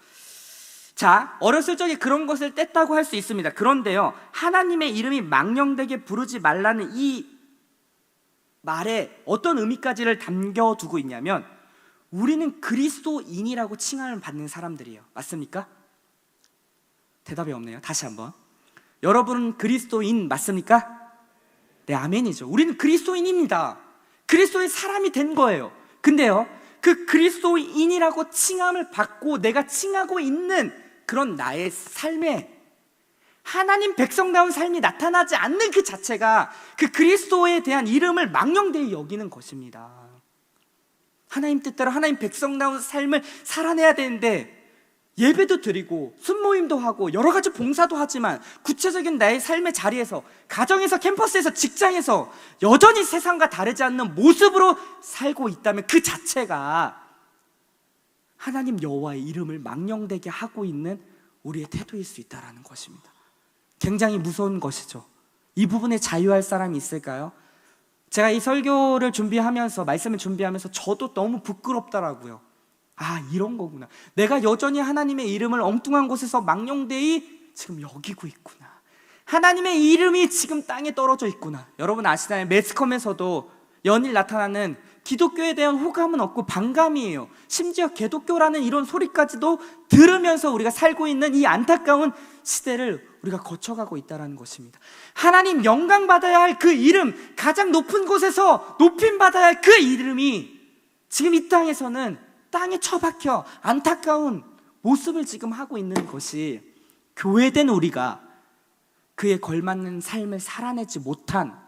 자, 어렸을 적에 그런 것을 뗐다고 할 수 있습니다. 그런데요, 하나님의 이름이 망령되게 부르지 말라는 이 말에 어떤 의미까지를 담겨두고 있냐면, 우리는 그리스도인이라고 칭함을 받는 사람들이에요. 맞습니까? 대답이 없네요. 다시 한번. 여러분은 그리스도인 맞습니까? 네, 아멘이죠. 우리는 그리스도인입니다. 그리스도의 사람이 된 거예요. 근데요, 그 그리스도인이라고 칭함을 받고 내가 칭하고 있는 그런 나의 삶에 하나님 백성다운 삶이 나타나지 않는 그 자체가 그 그리스도에 대한 이름을 망령되이 여기는 것입니다. 하나님 뜻대로 하나님 백성다운 삶을 살아내야 되는데, 예배도 드리고 순모임도 하고 여러 가지 봉사도 하지만 구체적인 나의 삶의 자리에서, 가정에서, 캠퍼스에서, 직장에서 여전히 세상과 다르지 않는 모습으로 살고 있다면 그 자체가 하나님 여호와의 이름을 망령되게 하고 있는 우리의 태도일 수 있다는 것입니다. 굉장히 무서운 것이죠. 이 부분에 자유할 사람이 있을까요? 제가 이 설교를 준비하면서, 말씀을 준비하면서 저도 너무 부끄럽더라고요. 이런 거구나. 내가 여전히 하나님의 이름을 엉뚱한 곳에서 망령되이 지금 여기고 있구나. 하나님의 이름이 지금 땅에 떨어져 있구나. 여러분 아시나요? 매스컴에서도 연일 나타나는 기독교에 대한 호감은 없고 반감이에요. 심지어 개독교라는 이런 소리까지도 들으면서 우리가 살고 있는 이 안타까운 시대를 우리가 거쳐가고 있다는 것입니다. 하나님 영광 받아야 할 그 이름, 가장 높은 곳에서 높임 받아야 할 그 이름이 지금 이 땅에서는 땅에 처박혀 안타까운 모습을 지금 하고 있는 것이, 교회된 우리가 그에 걸맞는 삶을 살아내지 못한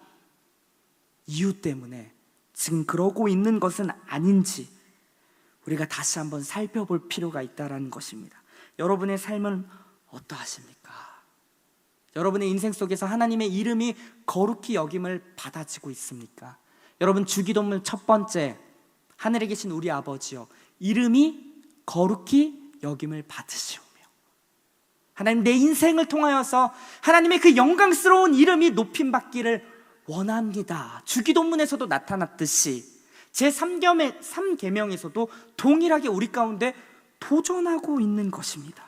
이유 때문에 지금 그러고 있는 것은 아닌지 우리가 다시 한번 살펴볼 필요가 있다는 것입니다. 여러분의 삶은 어떠하십니까? 여러분의 인생 속에서 하나님의 이름이 거룩히 여김을 받아지고 있습니까? 여러분, 주기도문 첫 번째, 하늘에 계신 우리 아버지여, 이름이 거룩히 여김을 받으시오며, 하나님, 내 인생을 통하여서 하나님의 그 영광스러운 이름이 높임받기를 원합니다. 주기도문에서도 나타났듯이 제3계명에서도 동일하게 우리 가운데 도전하고 있는 것입니다.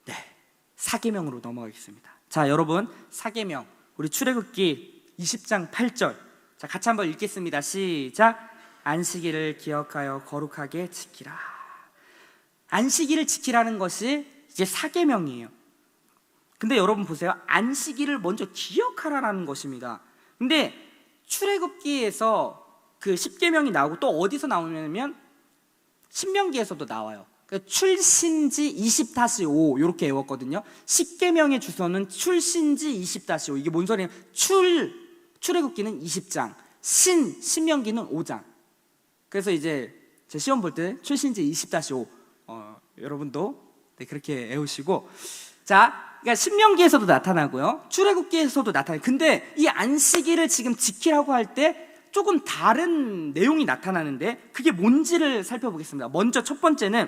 네, 4계명으로 넘어가겠습니다. 자, 여러분, 4계명, 우리 출애굽기 20장 8절, 자, 같이 한번 읽겠습니다. 시작. 안식일을 기억하여 거룩하게 지키라. 안식일을 지키라는 것이 이제 4계명이에요. 근데 여러분 보세요. 안식일을 먼저 기억하라라는 것입니다. 근데 출애굽기에서 그 10계명이 나오고 또 어디서 나오냐면 신명기에서도 나와요. 출신지 20-5 이렇게 외웠거든요. 10계명의 주소는 출신지 20-5. 이게 뭔 소리냐면 출애굽기는 20장, 신명기는 5장. 그래서 이제 제 시험 볼 때 출신지 20-5 여러분도 그렇게 외우시고, 자, 그러니까 신명기에서도 나타나고요, 출애굽기에서도 나타나요. 근데 이 안식일을 지금 지키라고 할 때 조금 다른 내용이 나타나는데 그게 뭔지를 살펴보겠습니다. 먼저 첫 번째는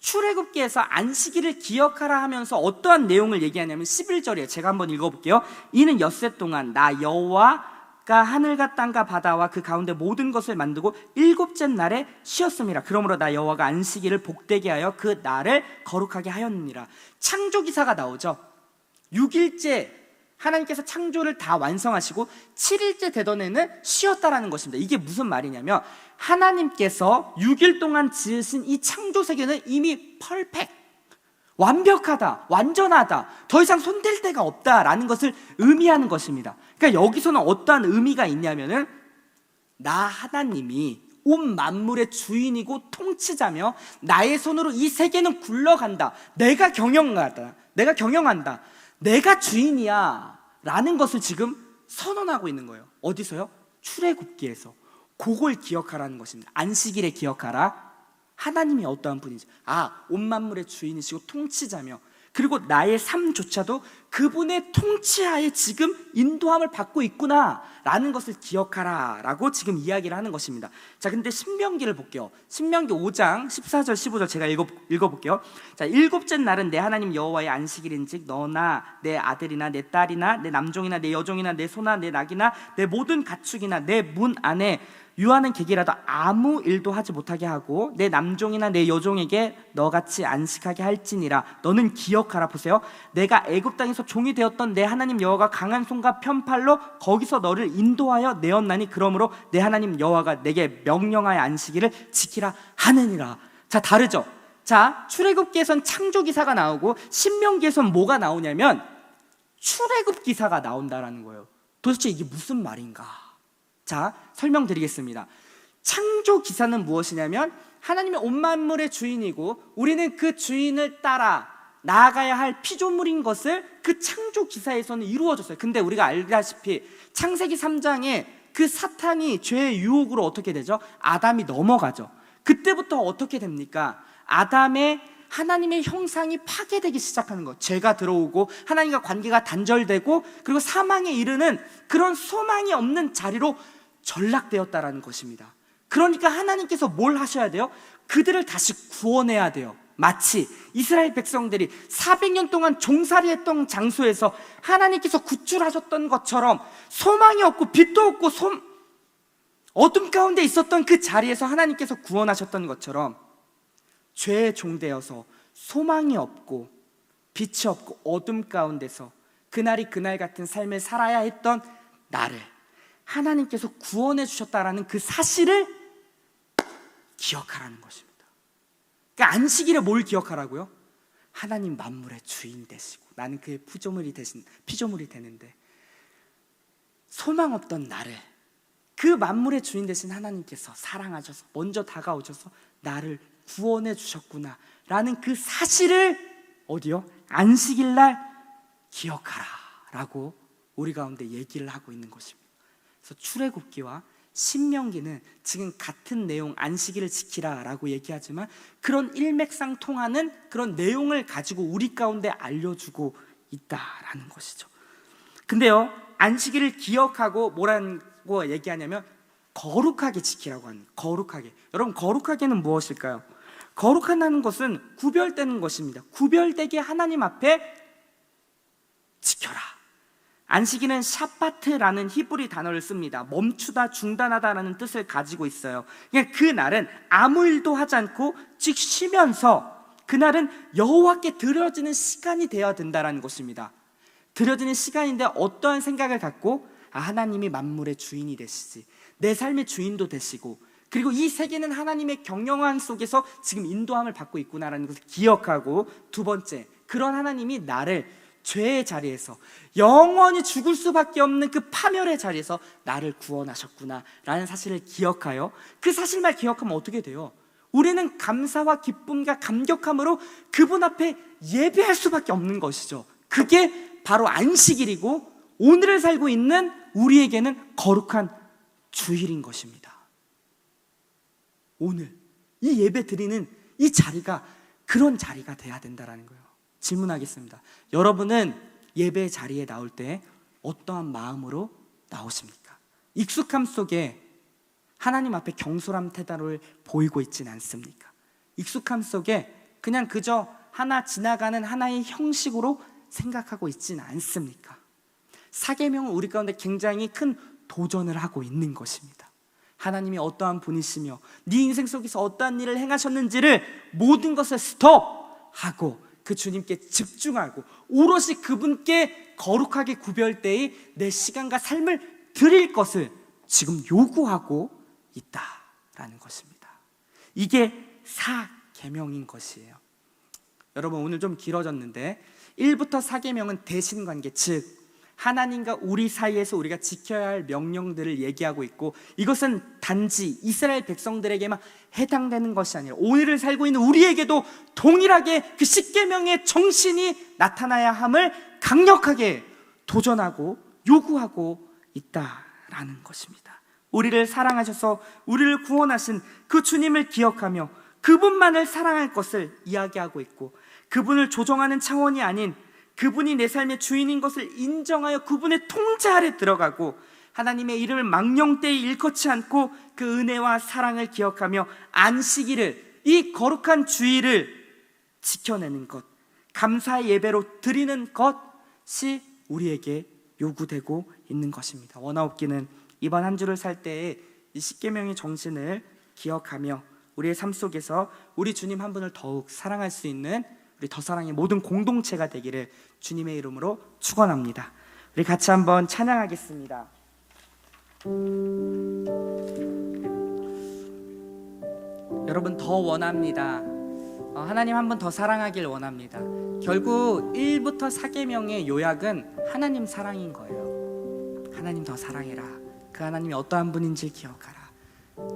출애굽기에서 안식일을 기억하라 하면서 어떠한 내용을 얘기하냐면 11절이에요. 제가 한번 읽어볼게요. 이는 엿새 동안 나 여호와가 하늘과 땅과 바다와 그 가운데 모든 것을 만들고 일곱째 날에 쉬었음이라. 그러므로 나 여호와가 안식일을 복되게 하여 그 날을 거룩하게 하였느니라. 창조기사가 나오죠. 6일째 하나님께서 창조를 다 완성하시고 7일째 되던 해는 쉬었다라는 것입니다. 이게 무슨 말이냐면 하나님께서 6일 동안 지으신 이 창조 세계는 이미 퍼펙트, 완벽하다, 완전하다, 더 이상 손댈 데가 없다라는 것을 의미하는 것입니다. 그러니까 여기서는 어떠한 의미가 있냐면은 나 하나님이 온 만물의 주인이고 통치자며 나의 손으로 이 세계는 굴러간다, 내가 경영한다, 내가 주인이야 라는 것을 지금 선언하고 있는 거예요. 어디서요? 출애굽기에서. 그걸 기억하라는 것입니다. 안식일에 기억하라. 하나님이 어떠한 분인지, 온 만물의 주인이시고 통치자며, 그리고 나의 삶조차도 그분의 통치하에 지금 인도함을 받고 있구나 라는 것을 기억하라 라고 지금 이야기를 하는 것입니다. 자, 근데 신명기를 볼게요. 신명기 5장 14절 15절 제가 읽어볼게요. 자, 일곱째 날은 내 하나님 여호와의 안식일인즉 너나 내 아들이나 내 딸이나 내 남종이나 내 여종이나 내 소나 내 낙이나 내 모든 가축이나 내 문 안에 유하는 객이라도 아무 일도 하지 못하게 하고 내 남종이나 내 여종에게 너같이 안식하게 할지니라. 너는 기억하라. 보세요, 내가 애굽 땅에서 종이 되었던 내 하나님 여호와가 강한 손과 편팔로 거기서 너를 인도하여 내었나니 그러므로 내 하나님 여호와가 내게 명령하여 안식일을 지키라 하느니라. 자, 다르죠? 자, 출애굽기에선 창조 기사가 나오고 신명기에선 뭐가 나오냐면 출애굽 기사가 나온다라는 거예요. 도대체 이게 무슨 말인가? 자, 설명드리겠습니다. 창조 기사는 무엇이냐면 하나님의 온 만물의 주인이고 우리는 그 주인을 따라 나아가야 할 피조물인 것을 그 창조 기사에서는 이루어졌어요. 근데 우리가 알다시피 창세기 3장에 그 사탄이 죄의 유혹으로 어떻게 되죠? 아담이 넘어가죠. 그때부터 어떻게 됩니까? 아담의 하나님의 형상이 파괴되기 시작하는 것, 죄가 들어오고 하나님과 관계가 단절되고 그리고 사망에 이르는 그런 소망이 없는 자리로 전락되었다라는 것입니다. 그러니까 하나님께서 뭘 하셔야 돼요? 그들을 다시 구원해야 돼요. 마치 이스라엘 백성들이 400년 동안 종살이했던 장소에서 하나님께서 구출하셨던 것처럼 소망이 없고 빛도 없고 어둠 가운데 있었던 그 자리에서 하나님께서 구원하셨던 것처럼 죄의 종되어서 소망이 없고 빛이 없고 어둠 가운데서 그날이 그날 같은 삶을 살아야 했던 나를 하나님께서 구원해 주셨다라는 그 사실을 기억하라는 것입니다. 그러니까 안식일에 뭘 기억하라고요? 하나님 만물의 주인 되시고 나는 그의 피조물이 되는데 소망 없던 나를 그 만물의 주인 되신 하나님께서 사랑하셔서 먼저 다가오셔서 나를 구원해 주셨구나 라는 그 사실을 어디요? 안식일날 기억하라 라고 우리 가운데 얘기를 하고 있는 것입니다. 그래서 출애굽기와 신명기는 지금 같은 내용, 안식일을 지키라 라고 얘기하지만 그런 일맥상통하는 그런 내용을 가지고 우리 가운데 알려주고 있다라는 것이죠. 근데요, 안식일을 기억하고 뭐라고 얘기하냐면 거룩하게 지키라고 하는, 거룩하게. 여러분, 거룩하게는 무엇일까요? 거룩하다는 것은 구별되는 것입니다. 구별되게 하나님 앞에 지켜라. 안식일은 샤바트라는 히브리 단어를 씁니다. 멈추다, 중단하다라는 뜻을 가지고 있어요. 그러니까 그 날은 아무 일도 하지 않고 즉 쉬면서 그날은 여호와께 드려지는 시간이 되어야 된다는 것입니다. 드려지는 시간인데 어떠한 생각을 갖고 하나님이 만물의 주인이 되시지, 내 삶의 주인도 되시고 그리고 이 세계는 하나님의 경영함 속에서 지금 인도함을 받고 있구나라는 것을 기억하고, 두 번째, 그런 하나님이 나를 죄의 자리에서 영원히 죽을 수밖에 없는 그 파멸의 자리에서 나를 구원하셨구나 라는 사실을 기억하여 그 사실만 기억하면 어떻게 돼요? 우리는 감사와 기쁨과 감격함으로 그분 앞에 예배할 수밖에 없는 것이죠. 그게 바로 안식일이고 오늘을 살고 있는 우리에게는 거룩한 주일인 것입니다. 오늘 이 예배 드리는 이 자리가 그런 자리가 돼야 된다는 거예요. 질문하겠습니다. 여러분은 예배 자리에 나올 때 어떠한 마음으로 나오십니까? 익숙함 속에 하나님 앞에 경솔한 태도를 보이고 있지는 않습니까? 익숙함 속에 그냥 그저 하나 지나가는 하나의 형식으로 생각하고 있지는 않습니까? 사계명은 우리 가운데 굉장히 큰 도전을 하고 있는 것입니다. 하나님이 어떠한 분이시며 네 인생 속에서 어떠한 일을 행하셨는지를 모든 것을 스톱하고 그 주님께 집중하고 오롯이 그분께 거룩하게 구별되이 내 시간과 삶을 드릴 것을 지금 요구하고 있다라는 것입니다. 이게 사계명인 것이에요. 여러분, 오늘 좀 길어졌는데 1부터 4계명은 대신관계, 즉 하나님과 우리 사이에서 우리가 지켜야 할 명령들을 얘기하고 있고, 이것은 단지 이스라엘 백성들에게만 해당되는 것이 아니라 오늘을 살고 있는 우리에게도 동일하게 그 10계명의 정신이 나타나야 함을 강력하게 도전하고 요구하고 있다라는 것입니다. 우리를 사랑하셔서 우리를 구원하신 그 주님을 기억하며 그분만을 사랑할 것을 이야기하고 있고, 그분을 조정하는 차원이 아닌 그분이 내 삶의 주인인 것을 인정하여 그분의 통제 아래 들어가고, 하나님의 이름을 망령되이 일컫지 않고 그 은혜와 사랑을 기억하며 안식일을, 이 거룩한 주일을 지켜내는 것, 감사의 예배로 드리는 것이 우리에게 요구되고 있는 것입니다. 원하옵기는 이번 한 주를 살 때에 이 십계명의 정신을 기억하며 우리의 삶 속에서 우리 주님 한 분을 더욱 사랑할 수 있는 우리 더 사랑의 모든 공동체가 되기를 주님의 이름으로 축원합니다. 우리 같이 한번 찬양하겠습니다. 여러분, 더 원합니다. 하나님 한 분 더 사랑하길 원합니다. 결국 1부터 4계명의 요약은 하나님 사랑인 거예요. 하나님 더 사랑해라. 그 하나님이 어떠한 분인지 기억하라.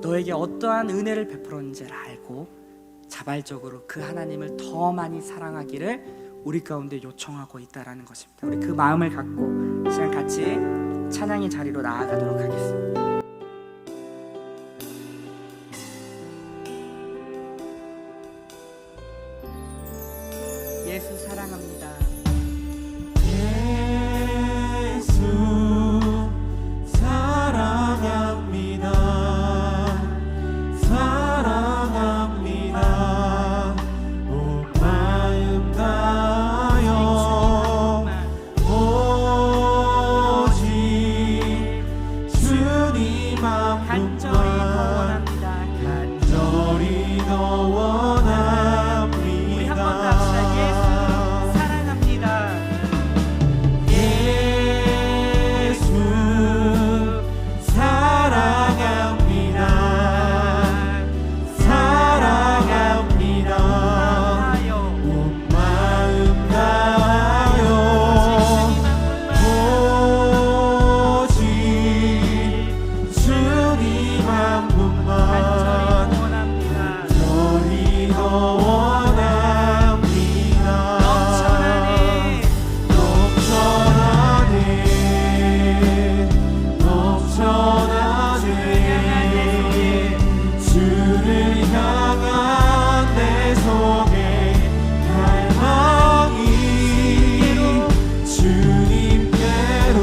너에게 어떠한 은혜를 베풀었는지를 알고 자발적으로 그 하나님을 더 많이 사랑하기를 우리 가운데 요청하고 있다라는 것입니다. 우리 그 마음을 갖고 시간 같이 찬양의 자리로 나아가도록 하겠습니다. 예수 사랑합니다.
예수 사랑합니다. 사랑합니다. 온 마음 다하여 오직 주님 한 분만 간절히 더 원합니다.
우리 한 번 더 합시다. 예수 사랑합니다.
예수 사랑합니다. 사랑합니다. 온 마음 다하여 오직 주님 한 분만 간절히 더 원합니다. 넘쳐나네 주를 향한 내 속에 갈망이 주님께로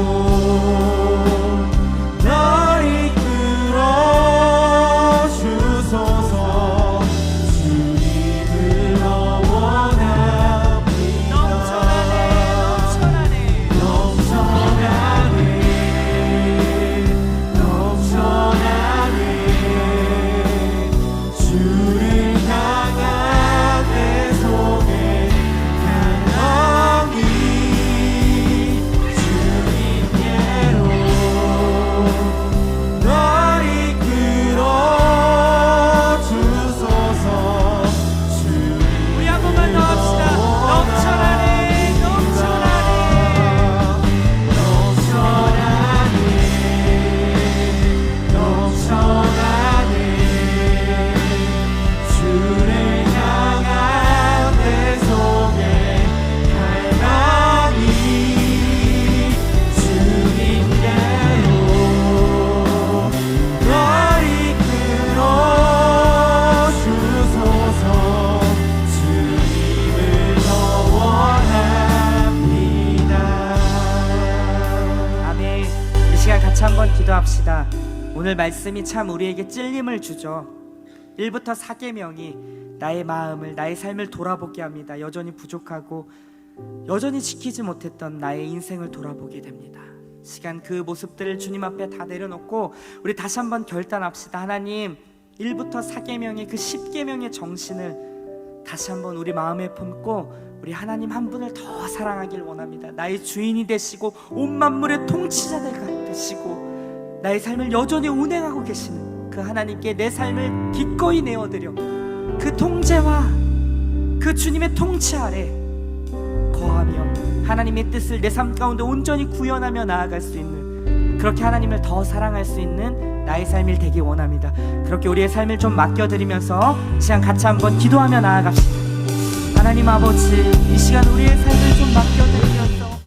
날 이끌어 주소서. 주님을 더 원합니다. 넘쳐나네 주를 향한 내 속에 갈망이 주님께로 날 이끌어 주소서.
우리 한 번만 더 합시다. 넘쳐나네.
넘쳐나네 주를 향한 내 속에 갈망이 주님께로 날 이끌어 주소서. 주님을 더 원합니다.
아멘. 이 시간 같이 한번 기도합시다. 오늘 말씀이 참 우리에게 찔림을 주죠. 1부터 4계명이 나의 마음을, 나의 삶을 돌아보게 합니다. 여전히 부족하고 여전히 지키지 못했던 나의 인생을 돌아보게 됩니다. 시간 그 모습들을 주님 앞에 다 내려놓고 우리 다시 한번 결단합시다. 하나님, 1부터 4계명의 그 10계명의 정신을 다시 한번 우리 마음에 품고 우리 하나님 한 분을 더 사랑하길 원합니다. 나의 주인이 되시고 온 만물의 통치자가 되시고 나의 삶을 여전히 운행하고 계시는 그 하나님께 내 삶을 기꺼이 내어드려 그 통제와 그 주님의 통치 아래 거하며 하나님의 뜻을 내 삶 가운데 온전히 구현하며 나아갈 수 있는, 그렇게 하나님을 더 사랑할 수 있는 나의 삶이 되기 원합니다. 그렇게 우리의 삶을 좀 맡겨드리면서 시간 같이 한번 기도하며 나아갑시다. 하나님 아버지, 이 시간 우리의 삶을 좀 맡겨드리며